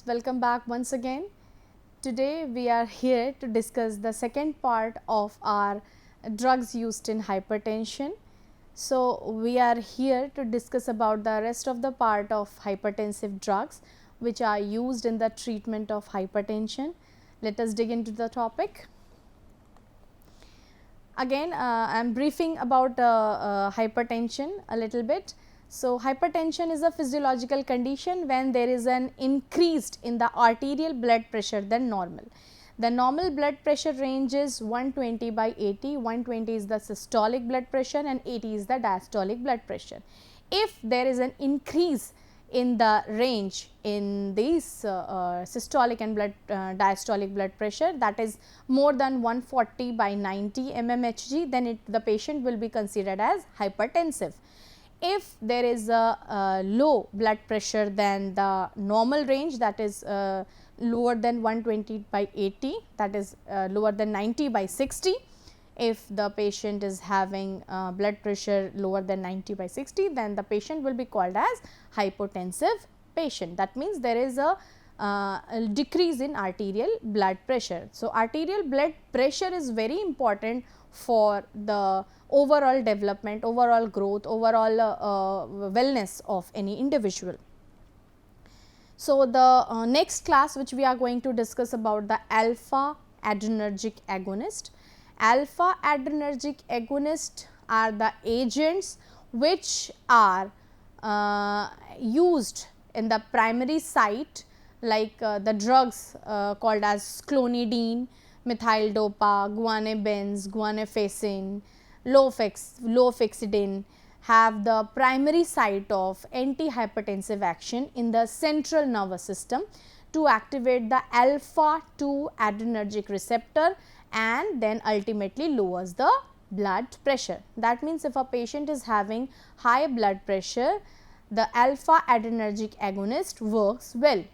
students, welcome back once again. Today we are here to discuss the second part of our drugs used in hypertension. So, we are here to discuss about the rest of the part of hypertensive drugs which are used in the treatment of hypertension. Let us dig into the topic. Again, I am briefing about hypertension a little bit. So, hypertension is a physiological condition when there is an increased in the arterial blood pressure than normal. The normal blood pressure range is 120 by 80, 120 is the systolic blood pressure and 80 is the diastolic blood pressure. If there is an increase in the range in these systolic and diastolic blood pressure, that is more than 140 by 90 mmHg, then the patient will be considered as hypertensive. If there is a low blood pressure than the normal range, that is lower than 120 by 80, that is lower than 90 by 60. If the patient is having blood pressure lower than 90 by 60, then the patient will be called as hypotensive patient. That means there is a decrease in arterial blood pressure. So, arterial blood pressure is very important for the overall development, overall growth, overall wellness of any individual. So, the next class which we are going to discuss about the alpha adrenergic agonist. Alpha adrenergic agonists are the agents which are used in the primary site, like the drugs called as clonidine, methyl dopa, guanabenzine, guanafacin, lofexidine have the primary site of antihypertensive action in the central nervous system to activate the alpha 2 adrenergic receptor and then ultimately lowers the blood pressure. That means, if a patient is having high blood pressure, the alpha adrenergic agonist works well.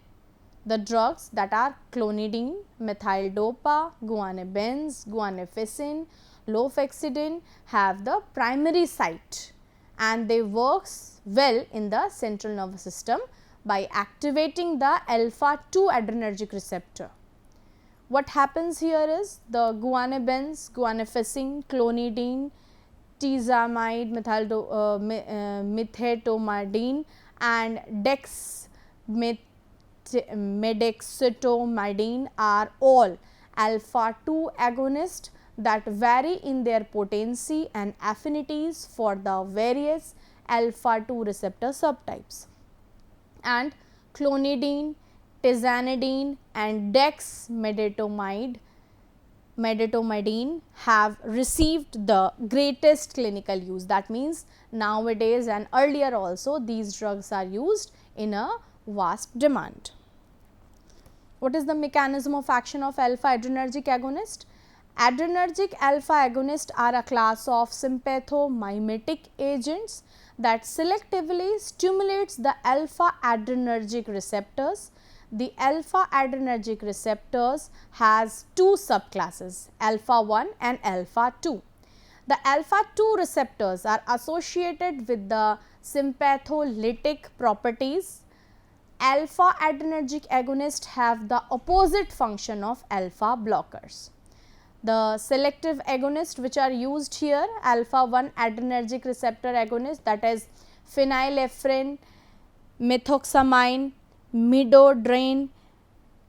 The drugs that are clonidine, methyl dopa, guanabenzine, guanafacin, lofexidine have the primary site and they works well in the central nervous system by activating the alpha 2 adrenergic receptor. What happens here is the guanabenzine, guanafacin, clonidine, tizamide, methetomidine and dexmedetomidine are all alpha 2 agonists that vary in their potency and affinities for the various alpha 2 receptor subtypes. And clonidine, tizanidine and dexmedetomidine have received the greatest clinical use. That means, nowadays and earlier also these drugs are used in a vast demand. What is the mechanism of action of alpha adrenergic agonist? Adrenergic alpha agonists are a class of sympathomimetic agents that selectively stimulates the alpha adrenergic receptors. The alpha adrenergic receptors has two subclasses, alpha 1 and alpha 2. The alpha 2 receptors are associated with the sympatholytic properties. Alpha adrenergic agonists have the opposite function of alpha blockers. The selective agonists which are used here, alpha 1 adrenergic receptor agonist, that is phenylephrine, methoxamine, midodrine,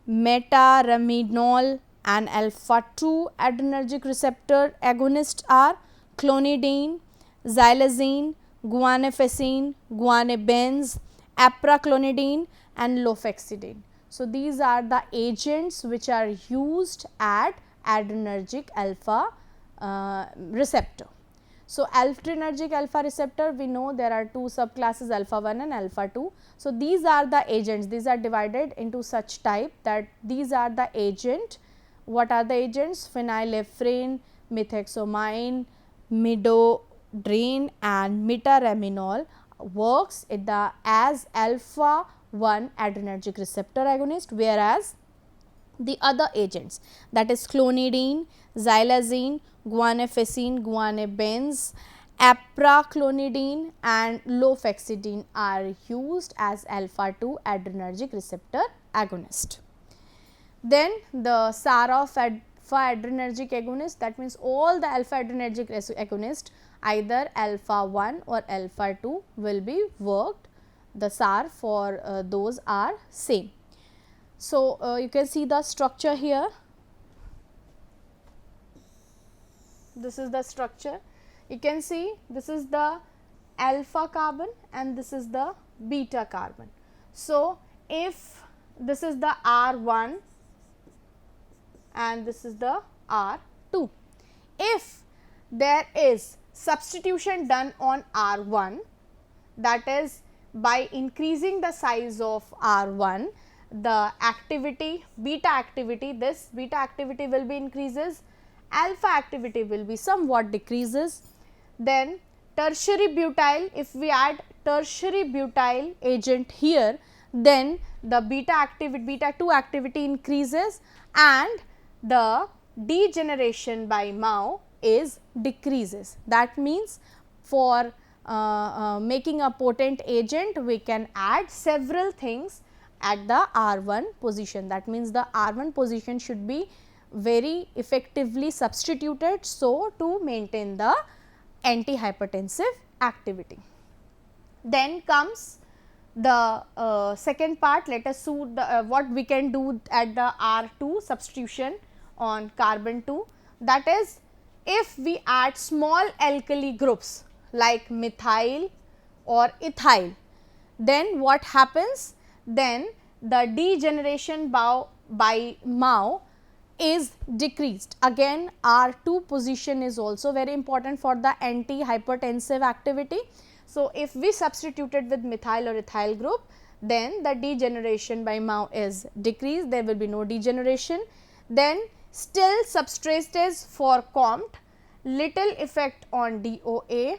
metaraminol, and alpha 2 adrenergic receptor agonists are clonidine, xylazine, guanafacin, guanabenzine, apraclonidine and lofexidine. So, these are the agents which are used at adrenergic alpha receptor. So, adrenergic alpha receptor, we know there are two subclasses, alpha 1 and alpha 2. So, these are the agents, these are divided into such type that these are the agent. What are the agents? Phenylephrine, methoxamine, midodrine and metaraminol works as alpha 1 adrenergic receptor agonist, whereas the other agents, that is clonidine, xylazine, guanafacin, guanabenzine apraclonidine and lofexidine are used as alpha 2 adrenergic receptor agonist. Then the SAR of alpha adrenergic agonist, that means all the alpha adrenergic agonist either alpha 1 or alpha 2 will be worked. The SAR for those are same. So, you can see the structure here. This is the structure. You can see this is the alpha carbon and this is the beta carbon. So, if this is the R1 and this is the R2, if there is substitution done on R1, that is by increasing the size of R1, the activity, beta activity, this beta activity will be increases, alpha activity will be somewhat decreases. Then tertiary butyl, if we add tertiary butyl agent here, then the beta activity, beta 2 activity increases and the degeneration by MAO is decreases. That means for making a potent agent, we can add several things at the R1 position. That means the R1 position should be very effectively substituted, so to maintain the antihypertensive activity. Then comes the second part. Let us see what we can do at the R2 substitution on carbon 2. That is, if we add small alkali groups like methyl or ethyl, then what happens? Then the degeneration by MAO is decreased. Again, R2 position is also very important for the antihypertensive activity. So, if we substituted with methyl or ethyl group, then the degeneration by MAO is decreased, there will be no degeneration. Then still substrates for COMT, little effect on DOA.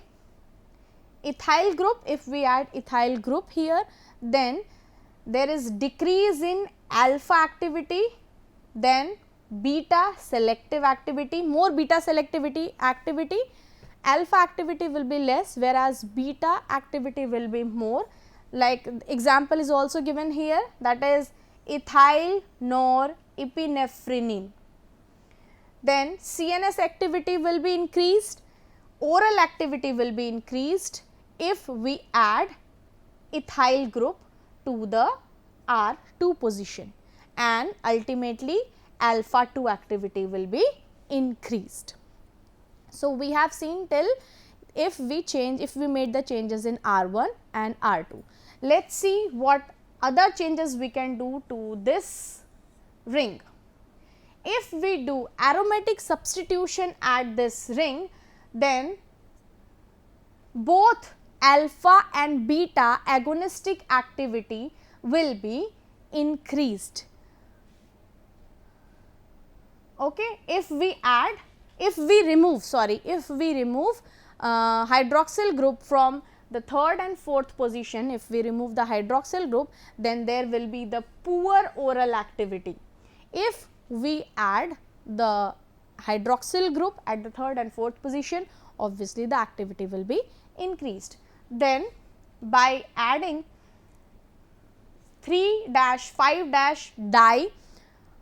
Ethyl group, if we add ethyl group here, then there is decrease in alpha activity, then beta selective activity, more beta selectivity activity, alpha activity will be less, whereas beta activity will be more. Like example is also given here, that is ethyl norepinephrine. Then CNS activity will be increased, oral activity will be increased if we add ethyl group to the R2 position, and ultimately alpha 2 activity will be increased. So, we have seen till if we made the changes in R1 and R2. Let us see what other changes we can do to this ring. If we do aromatic substitution at this ring, then both alpha and beta agonistic activity will be increased. Okay. If we remove hydroxyl group from the third and fourth position, if we remove the hydroxyl group, then there will be the poor oral activity. If we add the hydroxyl group at the third and fourth position, obviously the activity will be increased. Then by adding 3-5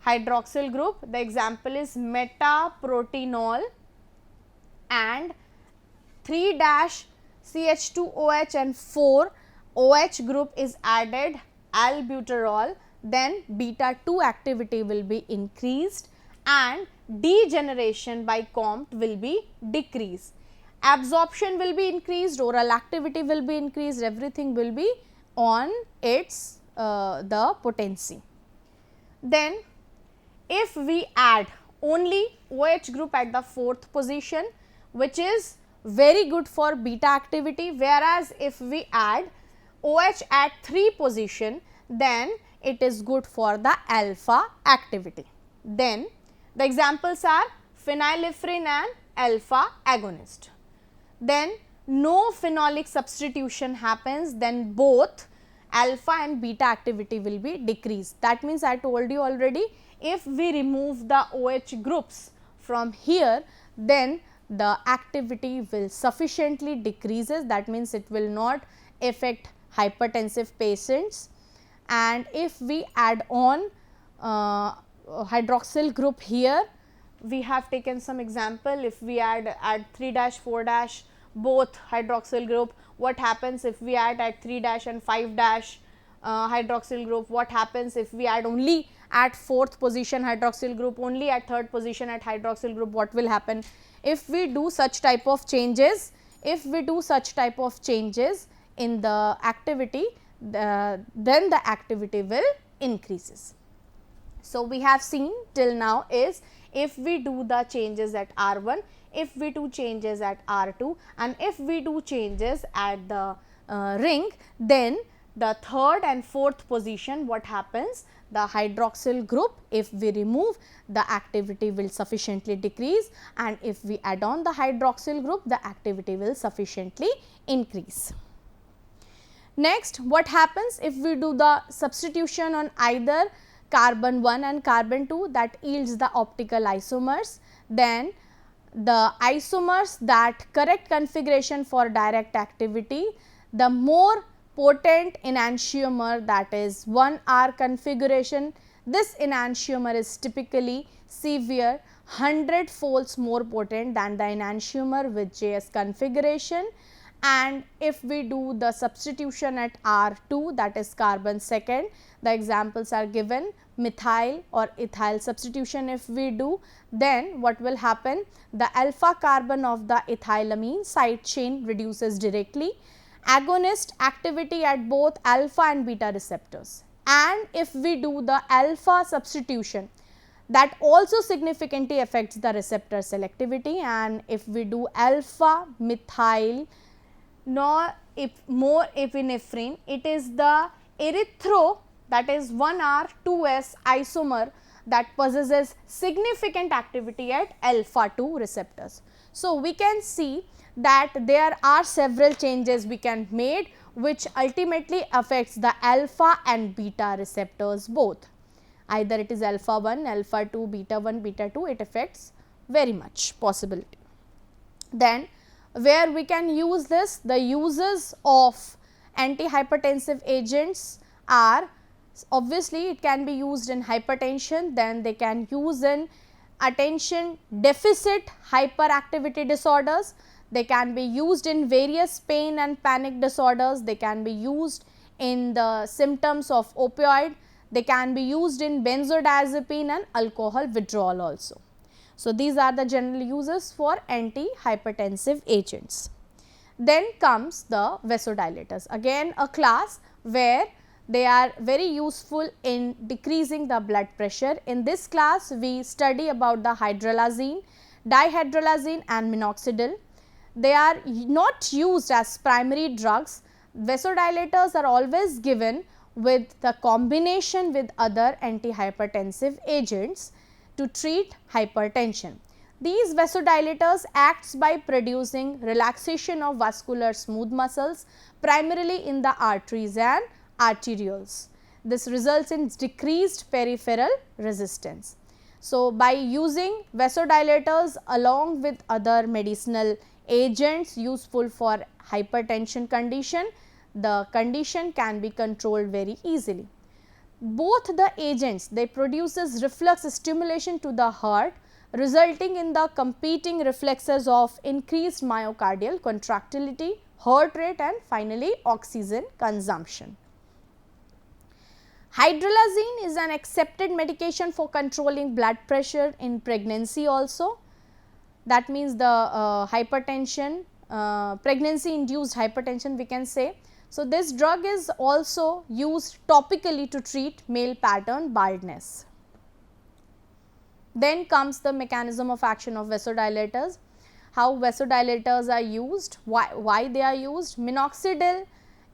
dihydroxyl group, the example is metaprotenol, and 3-CH2OH and 4OH group is added albuterol, then beta 2 activity will be increased and degeneration by COMT will be decreased. Absorption will be increased, oral activity will be increased, everything will be on its the potency. Then if we add only OH group at the fourth position, which is very good for beta activity, whereas if we add OH at 3 position, then it is good for the alpha activity. Then the examples are phenylephrine and alpha agonist. Then no phenolic substitution happens, then both alpha and beta activity will be decreased. That means I told you already, if we remove the OH groups from here, then the activity will sufficiently decreases, that means it will not affect hypertensive patients. And if we add on hydroxyl group here, we have taken some example. If we add 3 4 both hydroxyl group, what happens if we add at 3 and 5 hydroxyl group, what happens if we add only at 4th position hydroxyl group, only at 3rd position at hydroxyl group, what will happen? If we do such type of changes, in the activity, then the activity will increases. So, we have seen till now is if we do the changes at R1, if we do changes at R2 and if we do changes at the ring, then the 3rd and 4th position, what happens? The hydroxyl group, if we remove, the activity will sufficiently decrease, and if we add on the hydroxyl group, the activity will sufficiently increase. Next, what happens if we do the substitution on either carbon 1 and carbon 2, that yields the optical isomers? Then the isomers, that correct configuration for direct activity, the more potent enantiomer, that is 1R configuration, this enantiomer is typically severe 100 folds more potent than the enantiomer with JS configuration. And if we do the substitution at R2, that is carbon 2nd, the examples are given, methyl or ethyl substitution if we do, then what will happen? The alpha carbon of the ethylamine side chain reduces directly, agonist activity at both alpha and beta receptors. And if we do the alpha substitution, that also significantly affects the receptor selectivity, and if we do alpha methyl more epinephrine, it is the erythro, that is 1R 2S isomer, that possesses significant activity at alpha 2 receptors. So, we can see that there are several changes we can make which ultimately affects the alpha and beta receptors both, either it is alpha 1, alpha 2, beta 1, beta 2, it affects very much possibility. Then where we can use this, the uses of antihypertensive agents are, obviously it can be used in hypertension, then they can use in attention deficit hyperactivity disorders, they can be used in various pain and panic disorders, they can be used in the symptoms of opioid, they can be used in benzodiazepine and alcohol withdrawal also. So, these are the general uses for antihypertensive agents. Then comes the vasodilators, again a class where they are very useful in decreasing the blood pressure. In this class, we study about the hydralazine, dihydrolazine and minoxidil. They are not used as primary drugs. Vasodilators are always given with the combination with other antihypertensive agents to treat hypertension. These vasodilators acts by producing relaxation of vascular smooth muscles primarily in the arteries and arterioles. This results in decreased peripheral resistance. So, by using vasodilators along with other medicinal agents useful for hypertension condition, the condition can be controlled very easily. Both the agents, they produces reflex stimulation to the heart, resulting in the competing reflexes of increased myocardial contractility, heart rate and finally oxygen consumption. Hydralazine is an accepted medication for controlling blood pressure in pregnancy also. That means the hypertension, pregnancy induced hypertension we can say. So, this drug is also used topically to treat male pattern baldness. Then comes the mechanism of action of vasodilators, how vasodilators are used, why they are used. Minoxidil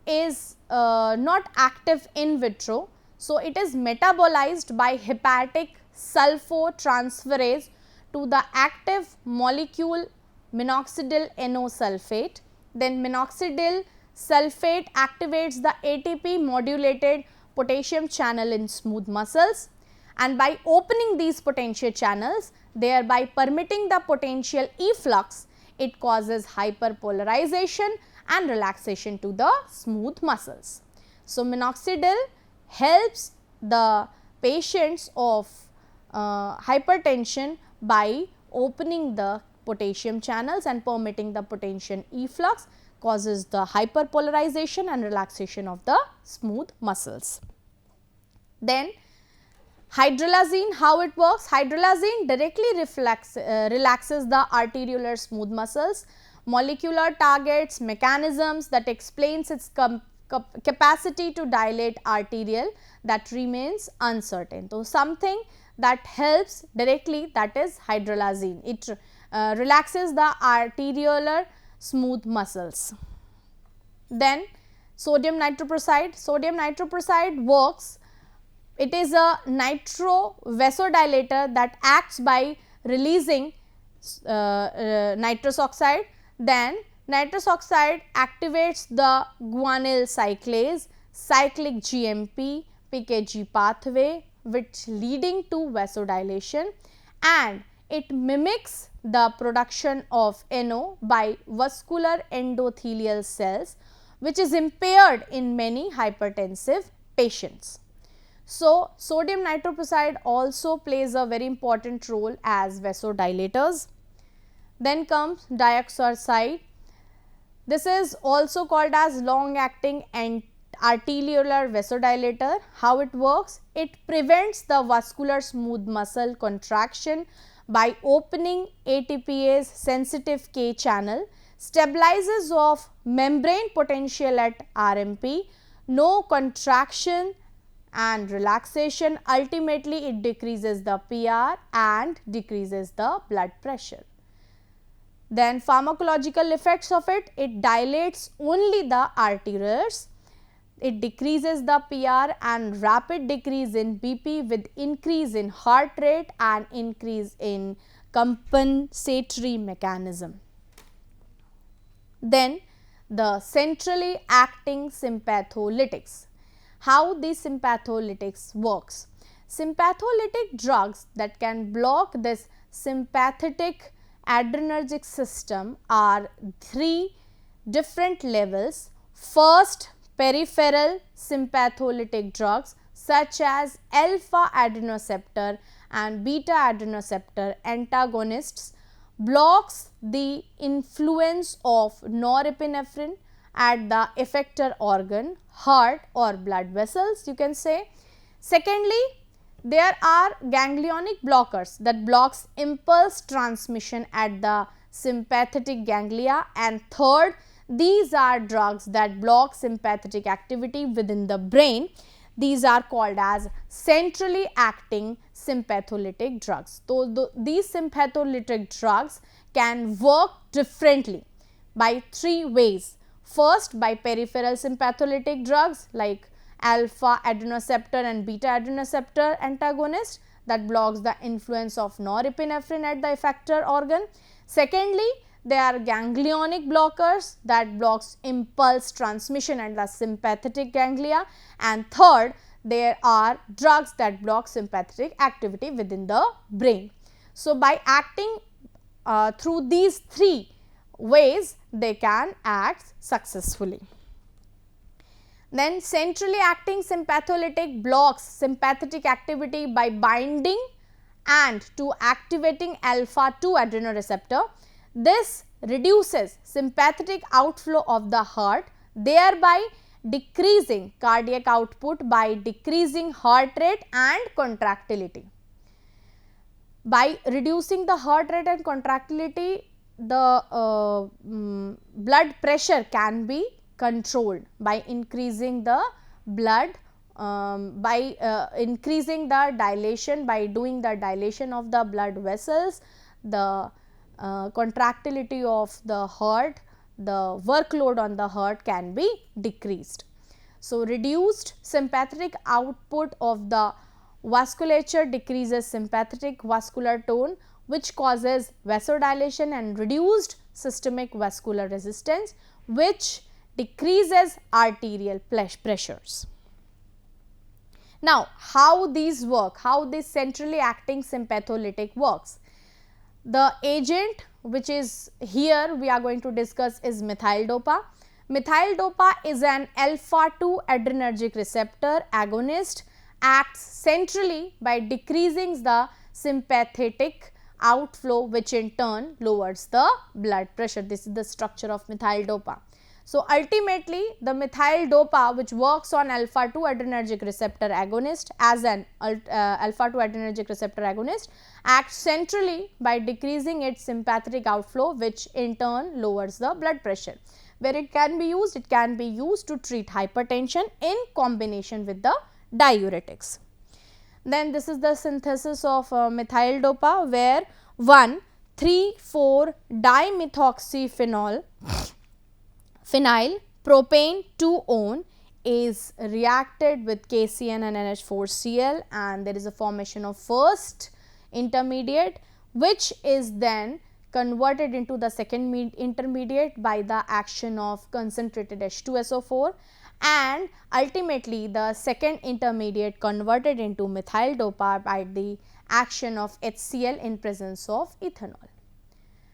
is not active in vitro. So, it is metabolized by hepatic sulfotransferase to the active molecule minoxidil NO sulfate. Then minoxidil sulfate activates the ATP modulated potassium channel in smooth muscles, and by opening these potential channels, thereby permitting the potential efflux, it causes hyperpolarization and relaxation to the smooth muscles. So, minoxidil helps the patients of hypertension by opening the potassium channels and permitting the potential efflux, causes the hyperpolarization and relaxation of the smooth muscles. Then hydralazine, how it works? Hydralazine directly relaxes the arteriolar smooth muscles. Molecular targets, mechanisms that explains its capacity to dilate arterial, that remains uncertain. So, something that helps directly, that is hydralazine. It relaxes the arteriolar smooth muscles. Then sodium nitroprusside. Sodium nitroprusside works, it is a nitro vasodilator that acts by releasing nitrous oxide. Then nitrous oxide activates the guanyl cyclase, cyclic GMP, PKG pathway, which leading to vasodilation, and it mimics the production of NO by vascular endothelial cells, which is impaired in many hypertensive patients. So, sodium nitroprusside also plays a very important role as vasodilators. Then comes dioxazide. This is also called as long acting and arteriolar vasodilator. How it works? It prevents the vascular smooth muscle contraction by opening ATPase sensitive K channel, stabilizes of membrane potential at RMP, no contraction and relaxation. Ultimately, it decreases the PR and decreases the blood pressure. Then pharmacological effects of it, it dilates only the arteries, it decreases the PR and rapid decrease in BP with increase in heart rate and increase in compensatory mechanism. Then the centrally acting sympatholytics. How the sympatholytics works? Sympatholytic drugs that can block this sympathetic adrenergic system are three different levels. First, peripheral sympatholytic drugs such as alpha adrenoceptor and beta adrenoceptor antagonists blocks the influence of norepinephrine at the effector organ, heart or blood vessels, you can say. Secondly, there are ganglionic blockers that blocks impulse transmission at the sympathetic ganglia, and third, these are drugs that block sympathetic activity within the brain. These are called as centrally acting sympatholytic drugs. So, these sympatholytic drugs can work differently by three ways. First, by peripheral sympatholytic drugs like alpha adrenoceptor and beta adrenoceptor antagonist that blocks the influence of norepinephrine at the effector organ. Secondly, they are ganglionic blockers that blocks impulse transmission at the sympathetic ganglia, and third, there are drugs that block sympathetic activity within the brain. So, by acting through these three ways, they can act successfully. Then centrally acting sympatholytic blocks sympathetic activity by binding and to activating alpha 2 adrenoreceptor. This reduces sympathetic outflow of the heart, thereby decreasing cardiac output by decreasing heart rate and contractility. By reducing the heart rate and contractility, the blood pressure can be controlled by increasing the blood, by increasing the dilation, by doing the dilation of the blood vessels, the contractility of the heart, the workload on the heart can be decreased. So, reduced sympathetic output of the vasculature decreases sympathetic vascular tone, which causes vasodilation, and reduced systemic vascular resistance, which decreases arterial pressures. Now, how these work, how this centrally acting sympatholytic works. The agent which is here we are going to discuss is methyl dopa. Methyl dopa is an alpha 2 adrenergic receptor agonist, acts centrally by decreasing the sympathetic outflow, which in turn lowers the blood pressure. This is the structure of methyl dopa. So, ultimately the methyl dopa, which works on alpha 2 adrenergic receptor agonist as an alpha 2 adrenergic receptor agonist, acts centrally by decreasing its sympathetic outflow, which in turn lowers the blood pressure. Where it can be used? It can be used to treat hypertension in combination with the diuretics. Then this is the synthesis of methyl dopa, where 1,3,4-dimethoxyphenyl propane 2-one is reacted with KCN and NH4Cl, and there is a formation of first intermediate, which is then converted into the second intermediate by the action of concentrated H2SO4, and ultimately the second intermediate converted into methyl dopa by the action of HCl in presence of ethanol.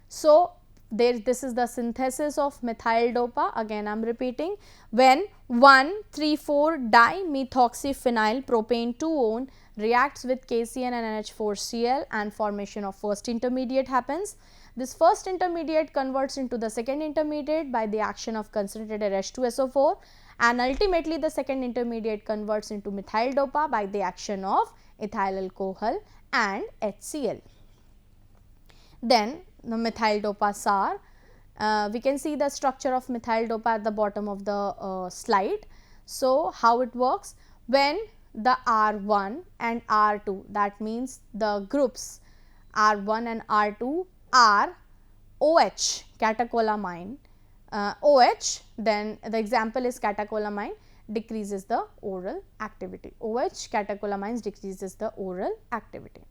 So, this is the synthesis of methyl dopa. Again I am repeating, when 1,3,4-dimethoxyphenyl propane 2-one reacts with KCN and NH4Cl and formation of first intermediate happens. This first intermediate converts into the second intermediate by the action of concentrated H2SO4, and ultimately the second intermediate converts into methyl dopa by the action of ethyl alcohol and HCl. Then the methyl dopa SAR, we can see the structure of methyl dopa at the bottom of the slide. So, how it works? When the R1 and R2, that means the groups R1 and R2 are OH catecholamine, OH, then the example is catecholamine, decreases the oral activity. OH catecholamines decreases the oral activity.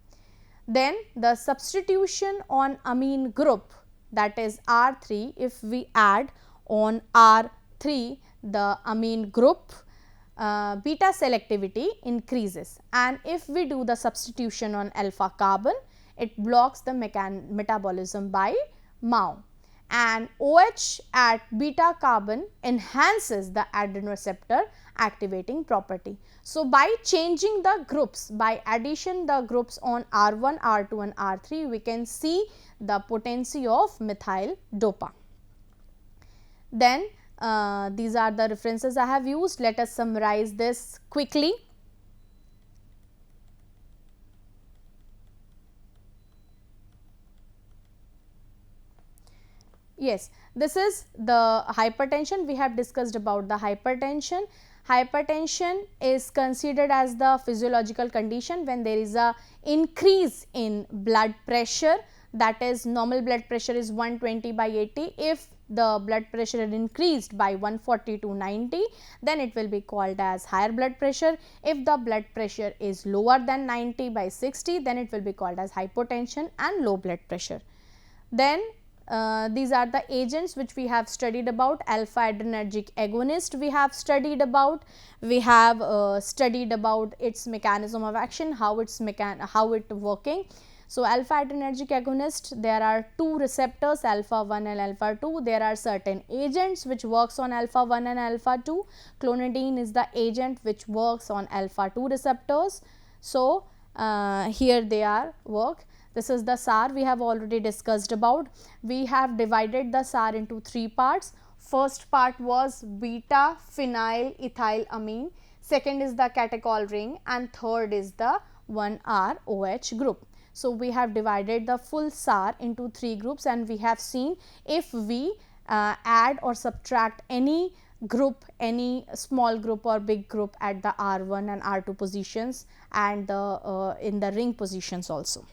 Then the substitution on amine group, that is R3, if we add on R3 the amine group, beta selectivity increases, and if we do the substitution on alpha carbon, it blocks the metabolism by MAO, and OH at beta carbon enhances the adrenoreceptor activating property. So, by changing the groups, by addition the groups on R1, R2 and R3, we can see the potency of methyl dopa. Then these are the references I have used. Let us summarize this quickly. Yes, this is the hypertension. We have discussed about the hypertension. Hypertension is considered as the physiological condition when there is a increase in blood pressure, that is normal blood pressure is 120/80. If the blood pressure is increased by 140 to 90, then it will be called as higher blood pressure. If the blood pressure is lower than 90/60, then it will be called as hypotension and low blood pressure. Then these are the agents which we have studied about. Alpha adrenergic agonist we have studied about, we have studied about its mechanism of action, how it working. So, alpha adrenergic agonist, there are two receptors, alpha 1 and alpha 2. There are certain agents which works on alpha 1 and alpha 2. Clonidine is the agent which works on alpha 2 receptors. So, here they are work. This is the SAR we have already discussed about. We have divided the SAR into three parts. First part was beta phenyl ethylamine, second is the catechol ring, and third is the 1R OH group. So, we have divided the full SAR into three groups, and we have seen if we add or subtract any group, any small group or big group at the R1 and R2 positions and the in the ring positions also.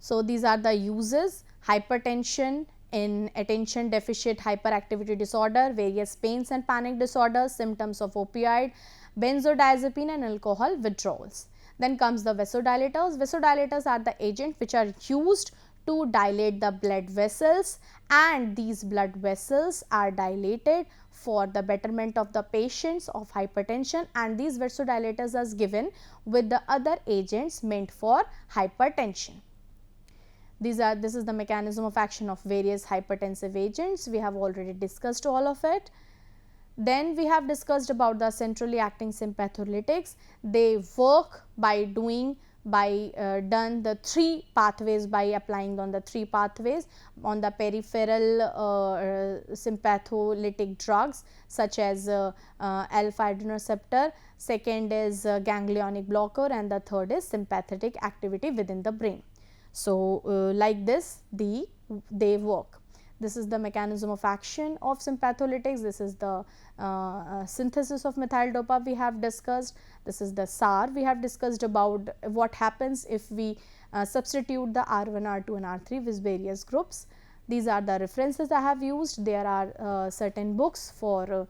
So, these are the uses: hypertension in attention deficit hyperactivity disorder, various pains and panic disorders, symptoms of opioid, benzodiazepine and alcohol withdrawals. Then comes the vasodilators. Vasodilators are the agent which are used to dilate the blood vessels, and these blood vessels are dilated for the betterment of the patients of hypertension, and these vasodilators are given with the other agents meant for hypertension. This is the mechanism of action of various hypertensive agents. We have already discussed all of it. Then we have discussed about the centrally acting sympatholytics. They work by done the three pathways, by applying on the three pathways on the peripheral sympatholytic drugs such as alpha adrenoreceptor, second is ganglionic blocker, and the third is sympathetic activity within the brain. So, like this they work. This is the mechanism of action of sympatholytics. This is the synthesis of methyl dopa we have discussed. This is the SAR we have discussed about what happens if we substitute the R1, R2 and R3 with various groups. These are the references I have used. There are certain books for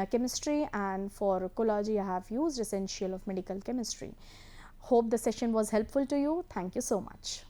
chemistry, and for ecology I have used Essential of Medical Chemistry. Hope the session was helpful to you. Thank you so much.